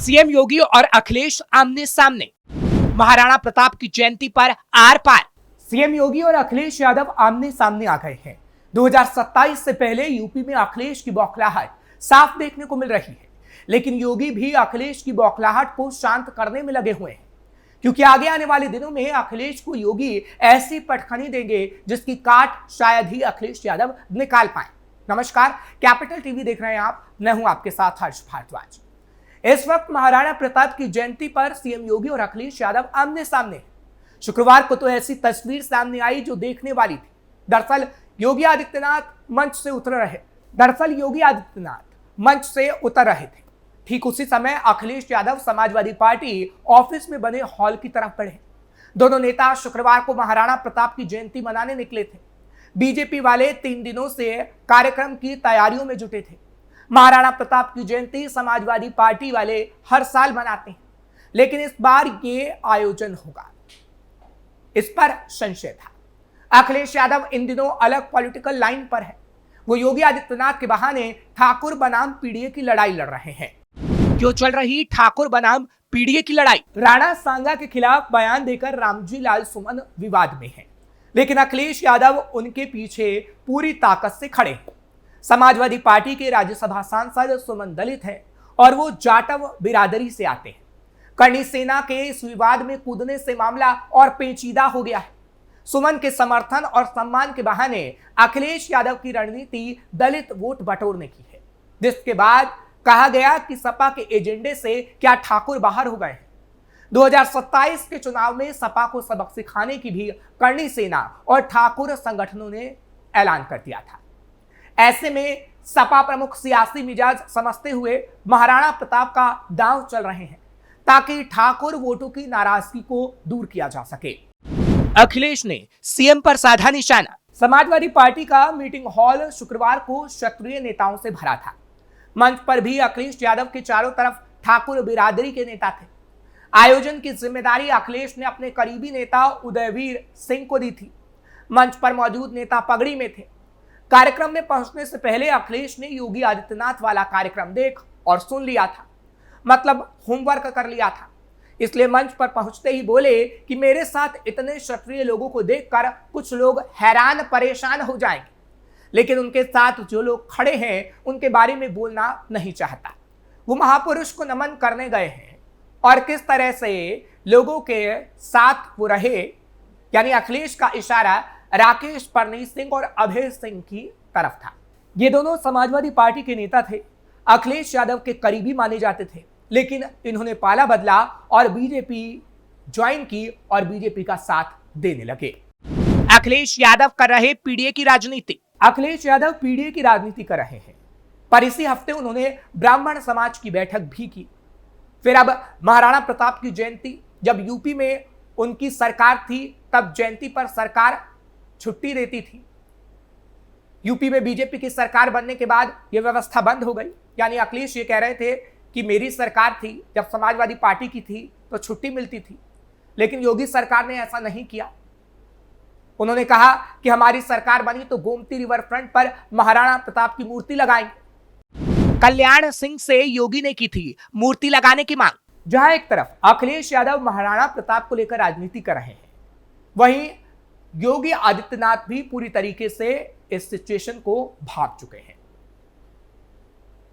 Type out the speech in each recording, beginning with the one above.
CM योगी और अखिलेश आमने सामने, महाराणा प्रताप की जयंती पर आर पार। सीएम योगी और अखिलेश यादव आमने सामने आ गए हैं। 2027 से पहले यूपी में अखिलेश की बौखलाहट साफ देखने को मिल रही है, लेकिन योगी भी अखिलेश की बौखलाहट को शांत करने में लगे हुए हैं, क्योंकि आगे आने वाले दिनों में अखिलेश को योगी ऐसी पटखनी देंगे जिसकी काट शायद ही अखिलेश यादव निकाल पाए। नमस्कार, कैपिटल टीवी देख रहे हैं आप, मैं हूं आपके साथ हर्ष भारद्वाज। इस वक्त महाराणा प्रताप की जयंती पर सीएम योगी और अखिलेश यादव आमने सामने हैं। शुक्रवार को तो ऐसी तस्वीर सामने आई जो देखने वाली थी। दरअसल योगी आदित्यनाथ मंच से उतर रहे थे। ठीक उसी समय अखिलेश यादव समाजवादी पार्टी ऑफिस में बने हॉल की तरफ बढ़े। दोनों नेता शुक्रवार को महाराणा प्रताप की जयंती मनाने निकले थे। बीजेपी वाले 3 दिनों से कार्यक्रम की तैयारियों में जुटे थे। महाराणा प्रताप की जयंती समाजवादी पार्टी वाले हर साल मनाते हैं, लेकिन इस बार ये आयोजन होगा, इस पर संशय था। अखिलेश यादव इन दिनों अलग पॉलिटिकल लाइन पर है। वो योगी आदित्यनाथ के बहाने ठाकुर बनाम पीडीए की लड़ाई लड़ रहे हैं। क्यों चल रही ठाकुर बनाम पीडीए की लड़ाई? राणा सांगा के खिलाफ बयान देकर रामजी लाल सुमन विवाद में है, लेकिन अखिलेश यादव उनके पीछे पूरी ताकत से खड़े हैं। समाजवादी पार्टी के राज्यसभा सांसद सुमन दलित हैं और वो जाटव बिरादरी से आते हैं। करणी सेना के इस विवाद में कूदने से मामला और पेचीदा हो गया है। सुमन के समर्थन और सम्मान के बहाने अखिलेश यादव की रणनीति दलित वोट बटोरने की है, जिसके बाद कहा गया कि सपा के एजेंडे से क्या ठाकुर बाहर हो गए हैं। 2027 के चुनाव में सपा को सबक सिखाने की भी करणी सेना और ठाकुर संगठनों ने ऐलान कर दिया था। ऐसे में सपा प्रमुख सियासी मिजाज समझते हुए महाराणा प्रताप का दांव चल रहे हैं, ताकि ठाकुर वोटों की नाराजगी को दूर किया जा सके। अखिलेश ने सीएम पर साधा निशाना। समाजवादी पार्टी का मीटिंग हॉल शुक्रवार को क्षत्रिय नेताओं से भरा था। मंच पर भी अखिलेश यादव के चारों तरफ ठाकुर बिरादरी के नेता थे। आयोजन की जिम्मेदारी अखिलेश ने अपने करीबी नेता उदयवीर सिंह को दी थी। मंच पर मौजूद नेता पगड़ी में थे। कार्यक्रम में पहुंचने से पहले अखिलेश ने योगी आदित्यनाथ वाला कार्यक्रम देख और सुन लिया था, मतलब होमवर्क कर लिया था। इसलिए मंच पर पहुंचते ही बोले कि मेरे साथ इतने क्षत्रिय लोगों को देखकर कुछ लोग हैरान परेशान हो जाएंगे, लेकिन उनके साथ जो लोग खड़े हैं उनके बारे में बोलना नहीं चाहता। वो महापुरुष को नमन करने गए हैं और किस तरह से लोगों के साथ वो रहे, यानी अखिलेश का इशारा राकेश परनीत सिंह और अभय सिंह की तरफ था। ये दोनों समाजवादी पार्टी के नेता थे, अखिलेश यादव के करीबी माने जाते थे, लेकिन इन्होंने पाला बदला और बीजेपी ज्वाइन की और बीजेपी का साथ देने लगे। अखिलेश यादव कर रहे पीडीए की राजनीति। अखिलेश यादव पीडीए की राजनीति कर रहे हैं, पर इसी हफ्ते उन्होंने ब्राह्मण समाज की बैठक भी की। फिर अब महाराणा प्रताप की जयंती, जब यूपी में उनकी सरकार थी तब जयंती पर सरकार छुट्टी देती थी। यूपी में बीजेपी की सरकार बनने के बाद यह व्यवस्था बंद हो गई। यानी अखिलेश ये कह रहे थे कि मेरी सरकार थी, जब समाजवादी पार्टी की थी तो छुट्टी मिलती थी, लेकिन योगी सरकार ने ऐसा नहीं किया। उन्होंने कहा कि हमारी सरकार बनी तो गोमती रिवर फ्रंट पर महाराणा प्रताप की मूर्ति लगाएंगे। कल्याण सिंह से योगी ने की थी मूर्ति लगाने की मांग। जहां एक तरफ अखिलेश यादव महाराणा प्रताप को लेकर राजनीति कर रहे हैं, वहीं योगी आदित्यनाथ भी पूरी तरीके से इस सिचुएशन को भांप चुके हैं।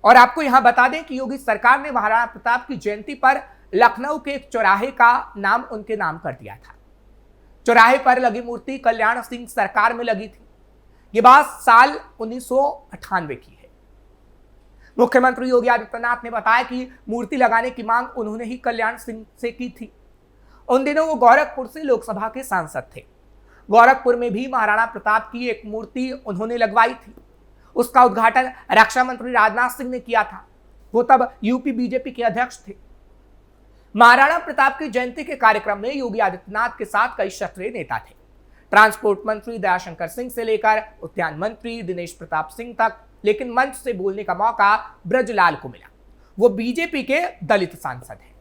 और आपको यहां बता दें कि योगी सरकार ने महाराणा प्रताप की जयंती पर लखनऊ के एक चौराहे का नाम उनके नाम कर दिया था। चौराहे पर लगी मूर्ति कल्याण सिंह सरकार में लगी थी। यह बात साल 1998 की है। मुख्यमंत्री योगी आदित्यनाथ ने बताया कि मूर्ति लगाने की मांग उन्होंने ही कल्याण सिंह से की थी। उन दिनों वो गोरखपुर से लोकसभा के सांसद थे। गोरखपुर में भी महाराणा प्रताप की एक मूर्ति उन्होंने लगवाई थी। उसका उद्घाटन रक्षा मंत्री राजनाथ सिंह ने किया था। वो तब यूपी बीजेपी के अध्यक्ष थे। महाराणा प्रताप की जयंती के कार्यक्रम में योगी आदित्यनाथ के साथ कई क्षत्रिय नेता थे। ट्रांसपोर्ट मंत्री दयाशंकर सिंह से लेकर उद्यान मंत्री दिनेश प्रताप सिंह तक, लेकिन मंच से बोलने का मौका ब्रजलाल को मिला। वो बीजेपी के दलित सांसद हैं।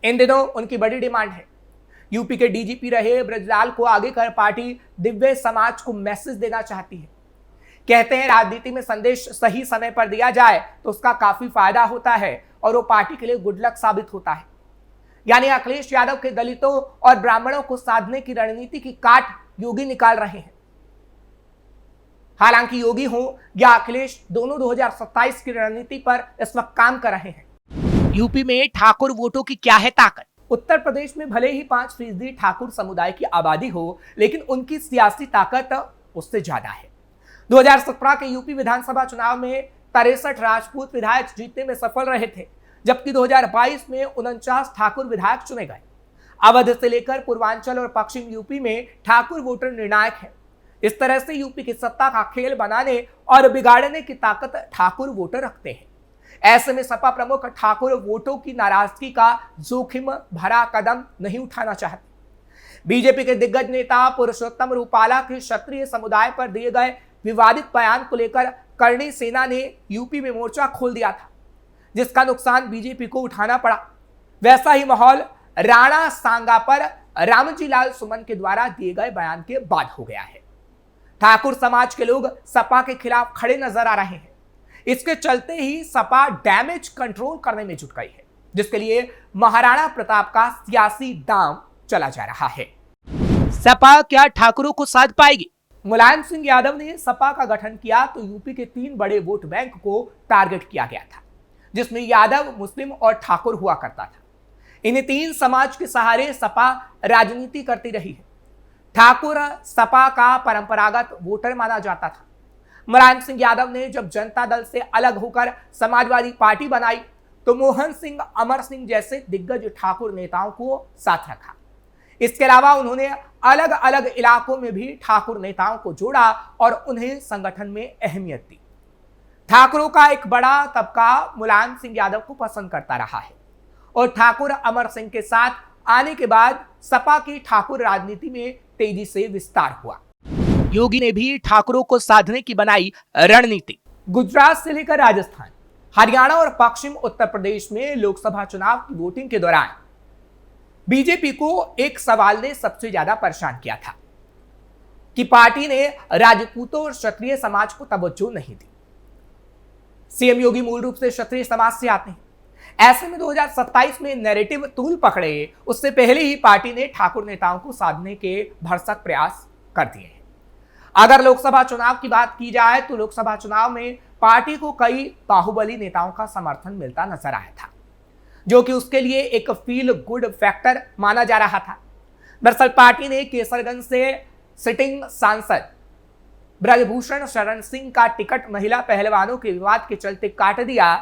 इन दिनों उनकी बड़ी डिमांड है। यूपी के डीजीपी रहे ब्रजलाल को आगे कर पार्टी दिव्य समाज को मैसेज देना चाहती है। कहते हैं राजनीति में संदेश सही समय पर दिया जाए तो उसका काफी फायदा होता है और वो पार्टी के लिए गुड लक साबित होता है। यानी अखिलेश यादव के दलितों और ब्राह्मणों को साधने की रणनीति की काट योगी निकाल रहे हैं। हालांकि योगी हो या अखिलेश, दोनों 2027 की रणनीति पर इस वक्त काम कर रहे हैं। यूपी में ठाकुर वोटों की क्या है ताकत? उत्तर प्रदेश में भले ही 5% ठाकुर समुदाय की आबादी हो, लेकिन उनकी सियासी ताकत उससे ज्यादा है। 2017 के यूपी विधानसभा चुनाव में 63 राजपूत विधायक जीतने में सफल रहे थे, जबकि 2022 में 49 ठाकुर विधायक चुने गए। अवध से लेकर पूर्वांचल और पश्चिम यूपी में ठाकुर वोटर निर्णायक है। इस तरह से यूपी की सत्ता का खेल बनाने और बिगाड़ने की ताकत ठाकुर वोटर रखते हैं। ऐसे में सपा प्रमुख ठाकुर वोटों की नाराजगी का जोखिम भरा कदम नहीं उठाना चाहते। बीजेपी के दिग्गज नेता पुरुषोत्तम रूपाला के क्षत्रिय समुदाय पर दिए गए विवादित बयान को लेकर करणी सेना ने यूपी में मोर्चा खोल दिया था, जिसका नुकसान बीजेपी को उठाना पड़ा। वैसा ही माहौल राणा सांगा पर रामजी लाल सुमन के द्वारा दिए गए बयान के बाद हो गया है। ठाकुर समाज के लोग सपा के खिलाफ खड़े नजर आ रहे हैं। इसके चलते ही सपा डैमेज कंट्रोल करने में जुट गई है, जिसके लिए महाराणा प्रताप का सियासी दांव चला जा रहा है। सपा क्या ठाकुरों को साध पाएगी? मुलायम सिंह यादव ने सपा का गठन किया तो यूपी के 3 बड़े वोट बैंक को टारगेट किया गया था, जिसमें यादव, मुस्लिम और ठाकुर हुआ करता था। इन्हें 3 समाज के सहारे सपा राजनीति करती रही है। ठाकुर सपा का परंपरागत वोटर माना जाता था। मुलायम सिंह यादव ने जब जनता दल से अलग होकर समाजवादी पार्टी बनाई तो मोहन सिंह, अमर सिंह जैसे दिग्गज ठाकुर नेताओं को साथ रखा। इसके अलावा उन्होंने अलग अलग इलाकों में भी ठाकुर नेताओं को जोड़ा और उन्हें संगठन में अहमियत दी। ठाकुरों का एक बड़ा तबका मुलायम सिंह यादव को पसंद करता रहा है और ठाकुर अमर सिंह के साथ आने के बाद सपा की ठाकुर राजनीति में तेजी से विस्तार हुआ। योगी ने भी ठाकुरों को साधने की बनाई रणनीति। गुजरात से लेकर राजस्थान, हरियाणा और पश्चिम उत्तर प्रदेश में लोकसभा चुनाव की वोटिंग के दौरान बीजेपी को एक सवाल ने सबसे ज्यादा परेशान किया था कि पार्टी ने राजपूतों और क्षत्रिय समाज को तवज्जो नहीं दी। सीएम योगी मूल रूप से क्षत्रिय समाज से आते हैं। ऐसे में 2027 में नैरेटिव तूल पकड़े उससे पहले ही पार्टी ने ठाकुर नेताओं को साधने के भरसक प्रयास कर दिए हैं। अगर लोकसभा चुनाव की बात की जाए तो लोकसभा चुनाव में पार्टी को कई बाहुबली नेताओं का समर्थन मिलता नजर आया था, जो कि उसके लिए एक फील गुड फैक्टर माना जा रहा था। दरअसल पार्टी ने केसरगंज से सिटिंग सांसद ब्रजभूषण शरण सिंह का टिकट महिला पहलवानों के विवाद के चलते काट दिया,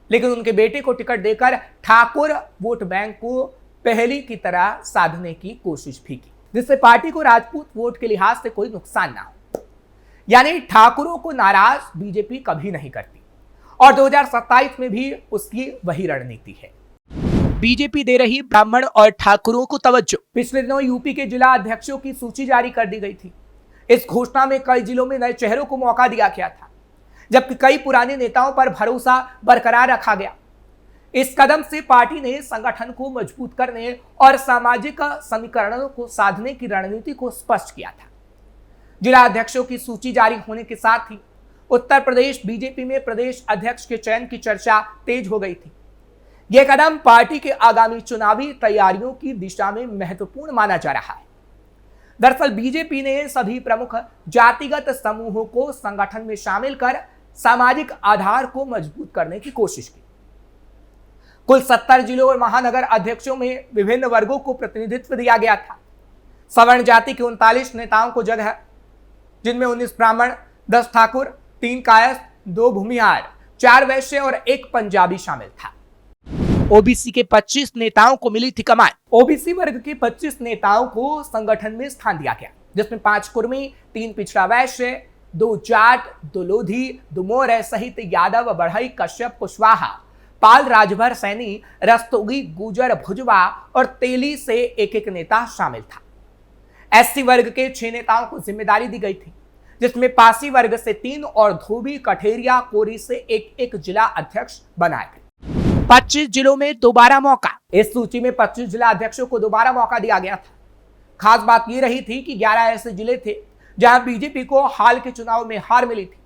लेकिन उनके बेटे को टिकट देकर ठाकुर वोट बैंक को पहली की तरह साधने की कोशिश भी की, जिससे पार्टी को राजपूत वोट के लिहाज से कोई नुकसान ना हो। यानी ठाकुरों को नाराज बीजेपी कभी नहीं करती और 2027 में भी उसकी वही रणनीति है। बीजेपी दे रही ब्राह्मण और ठाकुरों को तवज्जो। पिछले दिनों यूपी के जिला अध्यक्षों की सूची जारी कर दी गई थी। इस घोषणा में कई जिलों में नए चेहरों को मौका दिया गया था, जबकि कई पुराने नेताओं पर भरोसा बरकरार रखा गया। इस कदम से पार्टी ने संगठन को मजबूत करने और सामाजिक समीकरणों को साधने की रणनीति को स्पष्ट किया था। जिला अध्यक्षों की सूची जारी होने के साथ ही उत्तर प्रदेश बीजेपी में प्रदेश अध्यक्ष के चयन की चर्चा तेज हो गई थी। यह कदम पार्टी के आगामी चुनावी तैयारियों की दिशा में महत्वपूर्ण माना जा रहा है। दरअसल बीजेपी ने सभी प्रमुख जातिगत समूहों को संगठन में शामिल कर सामाजिक आधार को मजबूत करने की कोशिश की। कुल 70 जिलों और महानगर अध्यक्षों में विभिन्न वर्गों को प्रतिनिधित्व दिया गया था। सवर्ण जाति के 39 नेताओं को जगह, जिनमें 19 ब्राह्मण, 10 ठाकुर, 3 कायस्थ, 2 भूमिहार, 4 वैश्य और 1 पंजाबी शामिल था। ओबीसी के 25 नेताओं को मिली थी कमान। ओबीसी वर्ग के 25 नेताओं को संगठन में स्थान दिया गया, जिसमें 5 कुर्मी, 3 पिछड़ा वैश्य, 2 जाट, 2 लोधी, 2 मौर्य सहित यादव, बढ़ई, कश्यप, कुशवाहा, पाल, राजभर, सैनी, रस्तोगी, गुजर, भुजवा और तेली से एक नेता शामिल था। एससी वर्ग के 6 नेताओं को जिम्मेदारी दी गई थी, जिसमें पासी वर्ग से 3 और धोबी, कठेरिया, कोरी से एक जिला अध्यक्ष बनाए गए। 25 जिलों में दोबारा मौका। इस सूची में 25 जिला अध्यक्षों को दोबारा मौका दिया गया था। खास बात यह रही थी कि 11 ऐसे जिले थे जहां बीजेपी को हाल के चुनाव में हार मिली थी।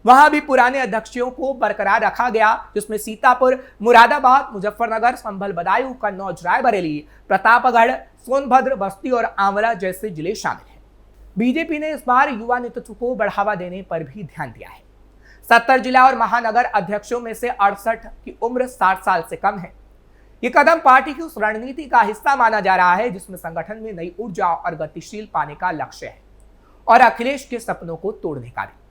वहां भी पुराने अध्यक्षों को बरकरार रखा गया, जिसमें सीतापुर, मुरादाबाद, मुजफ्फरनगर, संभल, बदायूं, कन्नौज, रायबरेली, प्रतापगढ़, सोनभद्र, बस्ती और आंवला जैसे जिले शामिल हैं। बीजेपी ने इस बार युवा नेतृत्व को बढ़ावा देने पर भी ध्यान दिया है। 70 जिला और महानगर अध्यक्षों में से 68 की उम्र 60 साल से कम है। ये कदम पार्टी की उस रणनीति का हिस्सा माना जा रहा है जिसमें संगठन में नई ऊर्जा और गतिशील पाने का लक्ष्य है, और अखिलेश के सपनों को तोड़ने का भी।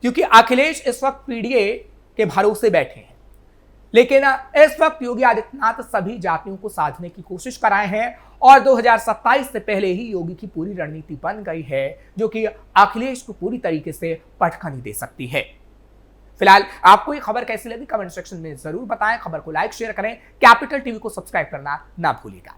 क्योंकि अखिलेश इस वक्त पीडीए के भरोसे बैठे हैं, लेकिन इस वक्त योगी आदित्यनाथ सभी जातियों को साधने की कोशिश कर रहे हैं, और 2027 से पहले ही योगी की पूरी रणनीति बन गई है, जो कि अखिलेश को पूरी तरीके से पटखनी दे सकती है। फिलहाल आपको ये खबर कैसी लगी कमेंट सेक्शन में जरूर बताएं। खबर को लाइक शेयर करें, कैपिटल टीवी को सब्सक्राइब करना ना भूलिएगा।